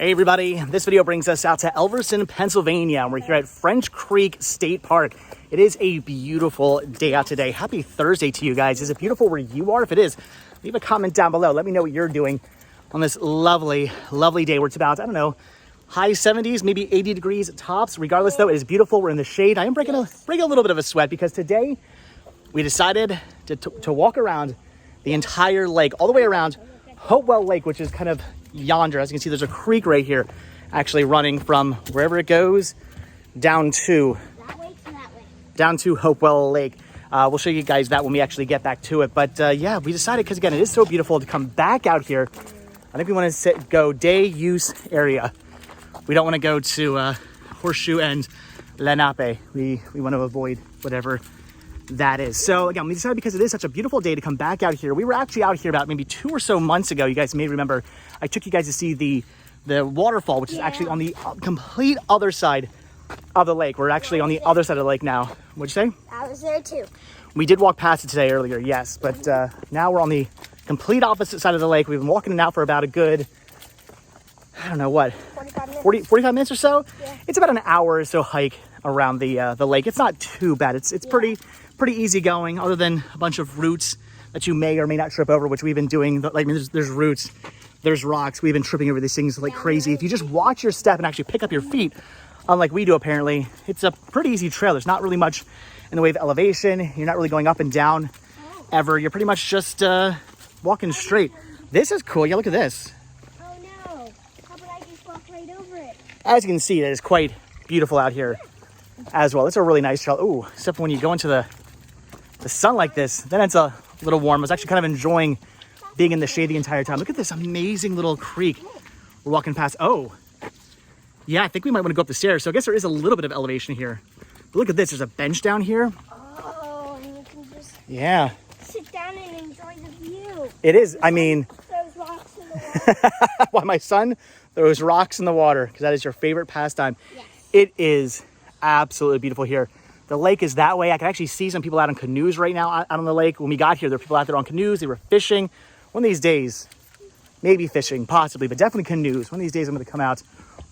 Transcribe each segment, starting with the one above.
Hey everybody, this video brings us out to Elverson, Pennsylvania. We're here at French Creek State Park. It is a beautiful day out today. Happy Thursday to you guys. Is it beautiful where you are? If it is, leave a comment down below. Let me know what you're doing on this lovely, lovely day where it's about, I don't know, high 70s, maybe 80 degrees tops. Regardless though, it is beautiful. We're in the shade. I am breaking a little bit of a sweat because today we decided to walk around the entire lake, all the way around Hopewell Lake, which is kind of yonder. As you can see, there's a creek right here actually running from wherever it goes down to Hopewell Lake. We'll show you guys that when we actually get back to it. But yeah, we decided, because again, it is so beautiful, to come back out here. I think we want to go day use area. We don't want to go to Horseshoe and Lenape. We want to avoid whatever that is. So again, we decided, because it is such a beautiful day, to come back out here. We were actually out here about maybe 2 or so months ago. You guys may remember I took you guys to see the waterfall, which is actually on the complete other side of the lake. We're actually on the other side of the lake now. What'd you say? I was there too. We did walk past it today earlier, yes, but now we're on the complete opposite side of the lake. We've been walking it out for about a good, I don't know what, 45 minutes or so. Yeah. It's about an hour or so hike around the lake. It's not too bad. It's pretty easy going, other than a bunch of roots that you may or may not trip over, which we've been doing. Like, I mean, there's roots, there's rocks. We've been tripping over these things like crazy. If you just watch your step and actually pick up your feet, unlike we do apparently, it's a pretty easy trail. There's not really much in the way of elevation. You're not really going up and down ever. You're pretty much just walking straight. This is cool. Yeah, look at this. Oh no, how about I just walk right over it? As you can see, it is quite beautiful out here as well. It's a really nice trail. Ooh, except when you go into the sun like this, then it's a little warm. I was actually kind of enjoying being in the shade the entire time. Look at this amazing little creek we're walking past. Oh, yeah, I think we might want to go up the stairs. So I guess there is a little bit of elevation here. But look at this. There's a bench down here. Oh, and you can just sit down and enjoy the view. It is. I mean, those rocks in the water. Why, my son throws rocks in the water because that is your favorite pastime. Yes. It is absolutely beautiful here. The lake is that way. I can actually see some people out on canoes right now out on the lake. When we got here, there were people out there on canoes. They were fishing. One of these days, maybe fishing, possibly, but definitely canoes. One of these days, I'm going to come out,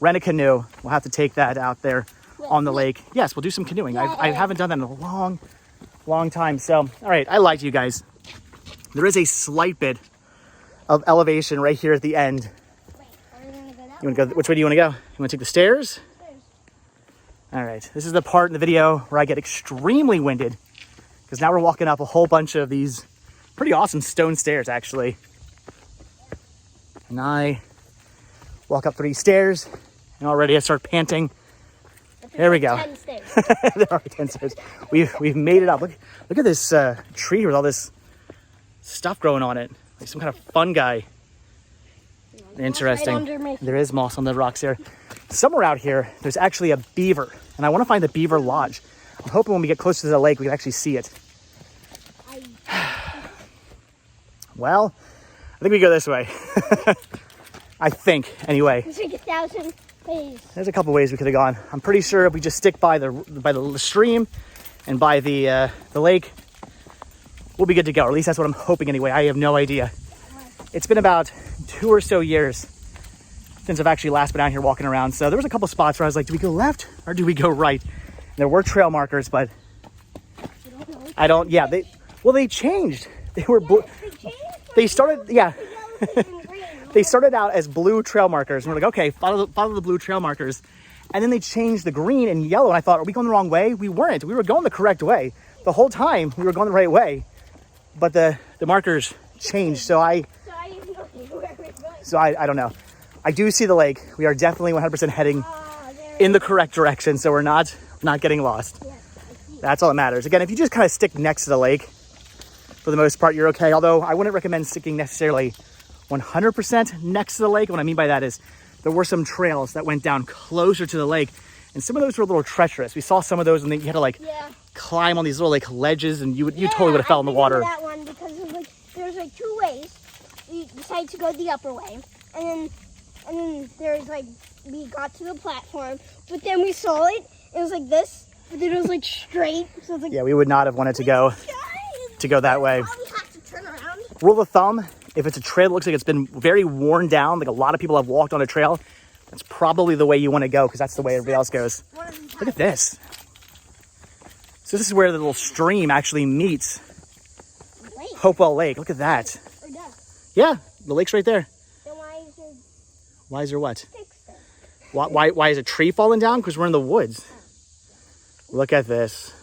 rent a canoe. We'll have to take that out there on the lake. Yes, we'll do some canoeing. I haven't done that in a long, long time. So, all right, I lied to you guys. There is a slight bit of elevation right here at the end. Wait, are we going to go that You want to go? Which way do you want to go? You want to take the stairs? All right, this is the part in the video where I get extremely winded, because now we're walking up a whole bunch of these pretty awesome stone stairs, actually. And I walk up 3 stairs, and already I start panting. There we go. 10 stairs. There are 10 stairs. We've made it up. Look at this tree with all this stuff growing on it, like some kind of fungi. Interesting. Right under me. There is moss on the rocks there. Somewhere out here, there's actually a beaver, and I want to find the Beaver Lodge. I'm hoping when we get closer to the lake, we can actually see it. Well, I think we go this way. I think, anyway. There's like 1,000 ways. There's a couple ways we could have gone. I'm pretty sure if we just stick by the stream and by the lake, we'll be good to go. Or at least that's what I'm hoping anyway. I have no idea. It's been about 2 or so years since I've actually last been out here walking around. So there was a couple spots where I was like, do we go left or do we go right? And there were trail markers, but I don't, yeah, they changed. They were blue. They started, yeah. They started out as blue trail markers. And we're like, okay, follow the blue trail markers. And then they changed the green and yellow. And I thought, are we going the wrong way? We weren't. We were going the correct way. The whole time we were going the right way. But the markers changed. So I don't know. I do see the lake. We are definitely 100% heading in the correct direction. So we're not getting lost. That's all that matters. Again, if you just kind of stick next to the lake, for the most part, you're okay. Although I wouldn't recommend sticking necessarily 100% next to the lake. What I mean by that is there were some trails that went down closer to the lake, and some of those were a little treacherous. We saw some of those, and then you had to climb on these little ledges, and you totally would have fell in the water. That one because there's 2 ways. We decided to go the upper way, and then there's we got to the platform, but then we saw it. It was like this, but then it was straight. So it was yeah, we would not have wanted to go that way. We have to turn around. Rule of thumb: if it's a trail that looks like it's been very worn down, like a lot of people have walked on a trail, That's probably the way you want to go because that's the way everybody else goes. Look at this. So this is where the little stream actually meets Hopewell Lake. Look at that. Yeah, the lake's right there. Then Why is there what? fixed it? Why is a tree falling down? Because we're in the woods. Look at this.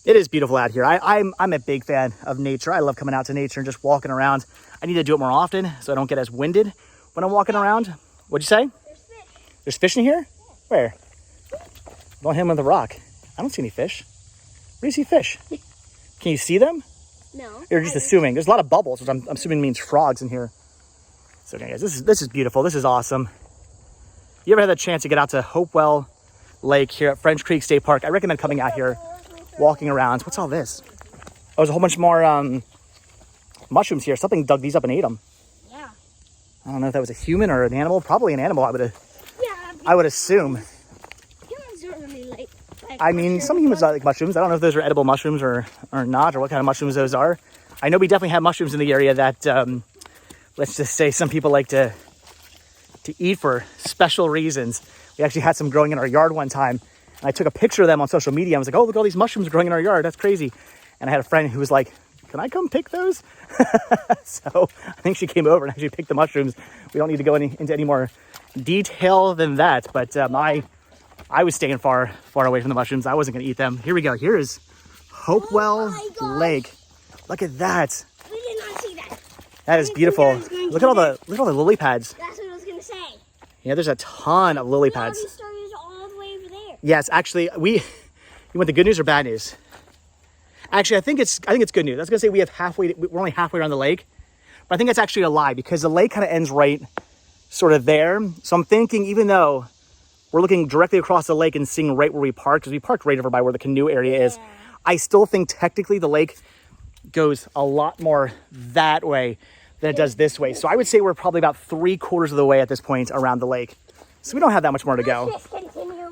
It is beautiful out here. I'm a big fan of nature. I love coming out to nature and just walking around. I need to do it more often so I don't get as winded when I'm walking around. What'd you say? There's fish. There's fish in here? Where? Don't hit him with a rock. I don't see any fish. Where do you see fish? Can you see them? No. You're just assuming. There's a lot of bubbles, which I'm assuming means frogs in here. So okay, guys, this is beautiful. This is awesome. You ever had the chance to get out to Hopewell Lake here at French Creek State Park? I recommend coming out here, walking around. What's all this? Oh, there's a whole bunch more mushrooms here. Something dug these up and ate them. Yeah. I don't know if that was a human or an animal. Probably an animal, Yeah. I would assume. Humans don't really like I mean, some humans like mushrooms. I don't know if those are edible mushrooms or not, or what kind of mushrooms those are. I know we definitely have mushrooms in the area that, let's just say, some people like to eat for special reasons. We actually had some growing in our yard one time, and I took a picture of them on social media. I was like, oh, look, all these mushrooms growing in our yard. That's crazy. And I had a friend who was like, can I come pick those? So I think she came over and actually picked the mushrooms. We don't need to go into any more detail than that, but I was staying far away from the mushrooms. I wasn't going to eat them. Here we go. Here is Hopewell Lake. Look at that. We did not see that. That is beautiful. Look at all the lily pads. That's what I was going to say. Yeah, there's a ton of lily pads. It started all the way over there. Yes, actually, you want the good news or bad news? Actually, I think it's good news. I was going to say we're only halfway around the lake, but I think that's actually a lie because the lake kind of ends right sort of there. So I'm thinking even though we're looking directly across the lake and seeing right where we parked, because we parked right over by where the canoe area is, I still think technically the lake goes a lot more that way than it does this way. So I would say we're probably about 3/4 of the way at this point around the lake. So we don't have that much more to go.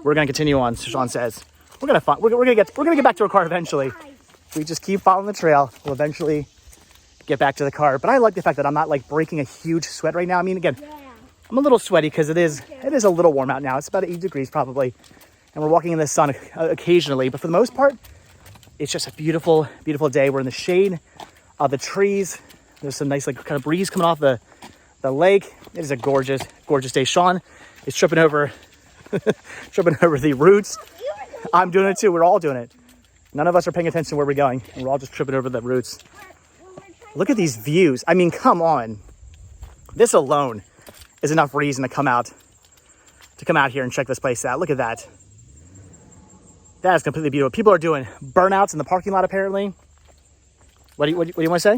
We're going to continue on, Sean says. We're going to get back to our car eventually. We just keep following the trail. We'll eventually get back to the car. But I like the fact that I'm not like breaking a huge sweat right now. I mean, again, I'm a little sweaty because it is a little warm out now. It's about 8 degrees probably. And we're walking in the sun occasionally. But for the most part, it's just a beautiful, beautiful day. We're in the shade of the trees. There's some nice like kind of breeze coming off the lake. It is a gorgeous, gorgeous day. Sean is tripping over the roots. I'm doing it too. We're all doing it. None of us are paying attention to where we're going. And we're all just tripping over the roots. Look at these views. I mean, come on. This alone is enough reason to come out here and check this place out. Look at that. That is completely beautiful. People are doing burnouts in the parking lot apparently. What do you want to say?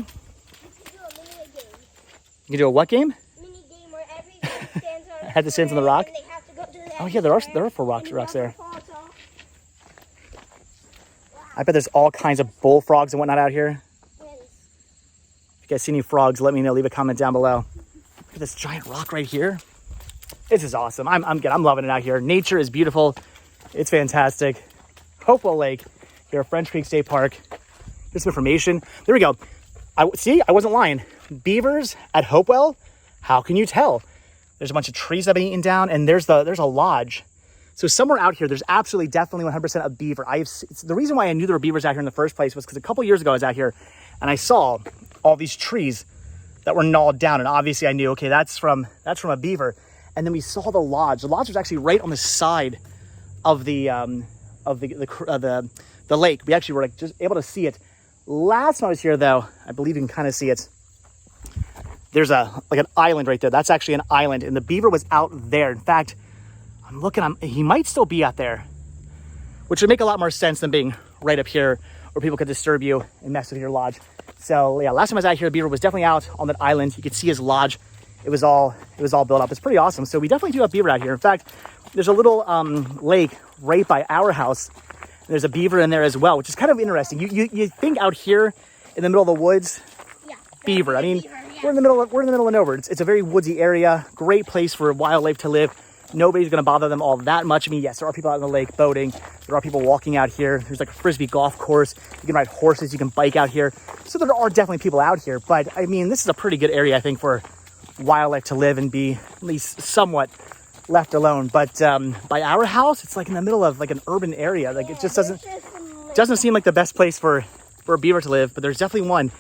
You can do a what game? Mini game where everyone stands on Had to stand on the rock? and they have to go to the Oh yeah, there are 4 rocks there. I bet there's all kinds of bullfrogs and whatnot out here. If you guys see any frogs, let me know. Leave a comment down below. Look at this giant rock right here. This is awesome. I'm good. I'm loving it out here. Nature is beautiful. It's fantastic. Hopewell Lake here at French Creek State Park. Here's some information. There we go. I wasn't lying. Beavers at Hopewell. How can you tell? There's a bunch of trees that have been eaten down, and there's a lodge. So somewhere out here, there's absolutely definitely 100% a beaver. The reason why I knew there were beavers out here in the first place was because a couple years ago I was out here and I saw all these trees that were gnawed down, and obviously I knew, okay, that's from a beaver. And then we saw the lodge. The lodge was actually right on the side of the lake. We actually were like just able to see it. Last time I was here, though, I believe you can kind of see it. There's an island right there. That's actually an island, and the beaver was out there. In fact, I'm looking. He might still be out there, which would make a lot more sense than being right up here, where people could disturb you and mess with your lodge. So yeah, last time I was out here, the beaver was definitely out on that island. You could see his lodge. It was all built up. It's pretty awesome. So we definitely do have beaver out here. In fact, there's a little lake right by our house. There's a beaver in there as well, which is kind of interesting. You think out here in the middle of the woods, beaver. I mean, we're in the middle of nowhere. It's a very woodsy area. Great place for wildlife to live. Nobody's going to bother them all that much. I mean, yes, there are people out in the lake boating. There are people walking out here. There's like a Frisbee golf course. You can ride horses. You can bike out here. So there are definitely people out here. But I mean, this is a pretty good area, I think, for wildlife to live and be at least somewhat left alone. But by our house, it's like in the middle of like an urban area. Like it just doesn't seem like the best place for a beaver to live. But there's definitely one,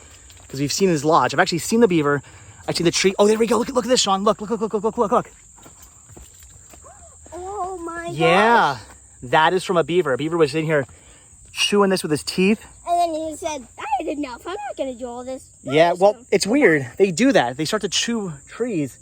because we've seen his lodge. I've actually seen the beaver. I've seen the tree. Oh, there we go. Look at this, Sean. Look. Oh my yeah, that is from a beaver. A beaver was in here chewing this with his teeth. And then he said, I had enough. I'm not going to do all this. Yeah, well, it's weird. They do that. They start to chew trees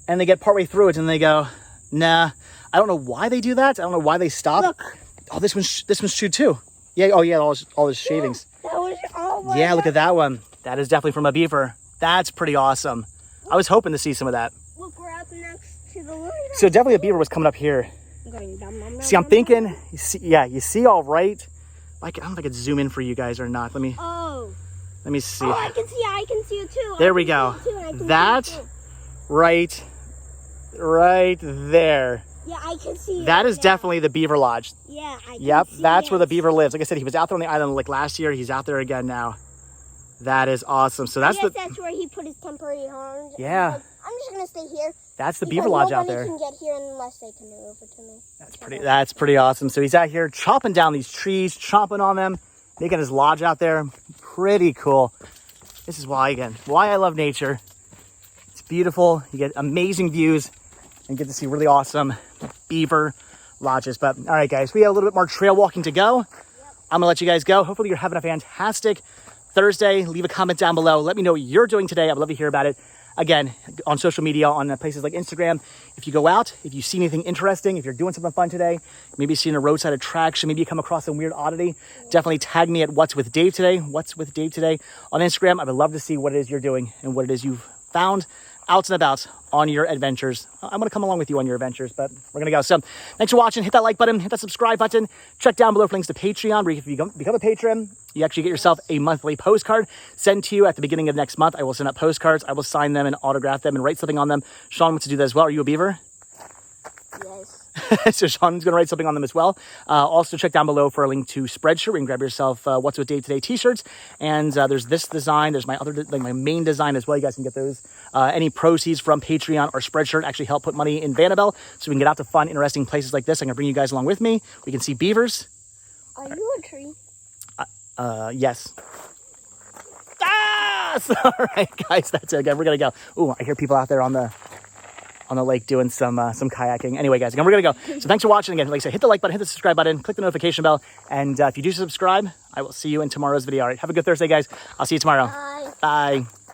and they get partway through it and they go, nah. I don't know why they do that. I don't know why they stop. Look. Oh, this one's chewed too. Yeah, oh yeah, all his shavings. That was all my Yeah, look at that one. That is definitely from a beaver. That's pretty awesome. I was hoping to see some of that. Look, we're up next to the line. So definitely a beaver was coming up here. See, I'm thinking, you see all right. I don't know if I could zoom in for you guys or not. Let me see. Oh, I can see it too. There we go. That right there. Yeah, I can see that is definitely the Beaver Lodge. Yeah, I can Yep, see that's it. where the beaver lives. Like I said, he was out there on the island like last year. He's out there again now. That is awesome. So that's that's where he put his temporary home. Yeah. I'm just gonna stay here. That's the Beaver Lodge out there. Nobody can get here unless they can move over to me. That's pretty awesome. So he's out here chopping down these trees, chomping on them, making his lodge out there. Pretty cool. This is why I love nature. It's beautiful. You get amazing views and get to see really awesome beaver lodges. But all right, guys, we have a little bit more trail walking to go. Yep. I'm gonna let you guys go. Hopefully you're having a fantastic Thursday. Leave a comment down below. Let me know what you're doing today. I would love to hear about it. Again, on social media, on places like Instagram. If you go out, if you see anything interesting, if you're doing something fun today, maybe seeing a roadside attraction, maybe you come across some weird oddity, definitely tag me at What's With Dave Today on Instagram. I would love to see what it is you're doing and what it is you've found out and about on your adventures. I'm going to come along with you on your adventures, but we're going to go. So thanks for watching. Hit that like button, hit that subscribe button. Check down below for links to Patreon, where if you become a patron, you actually get yourself a monthly postcard sent to you at the beginning of next month. I will send out postcards. I will sign them and autograph them and write something on them. Sean wants to do that as well. Are you a beaver? Yes. So Sean's going to write something on them as well. Also check down below for a link to Spreadshirt, where you can grab yourself What's With Dave Today t-shirts. And there's this design. There's my other, my main design as well. You guys can get those. Any proceeds from Patreon or Spreadshirt actually help put money in Vanabelle, so we can get out to fun, interesting places like this. I'm going to bring you guys along with me. We can see beavers. Are you a tree? Yes. All right, guys, that's it. Again, we're going to go. Ooh, I hear people out there on the lake doing some kayaking. Anyway, guys, again, we're going to go. So thanks for watching. Again, like I said, hit the like button, hit the subscribe button, click the notification bell. And if you do subscribe, I will see you in tomorrow's video. All right, have a good Thursday, guys. I'll see you tomorrow. Bye. Bye.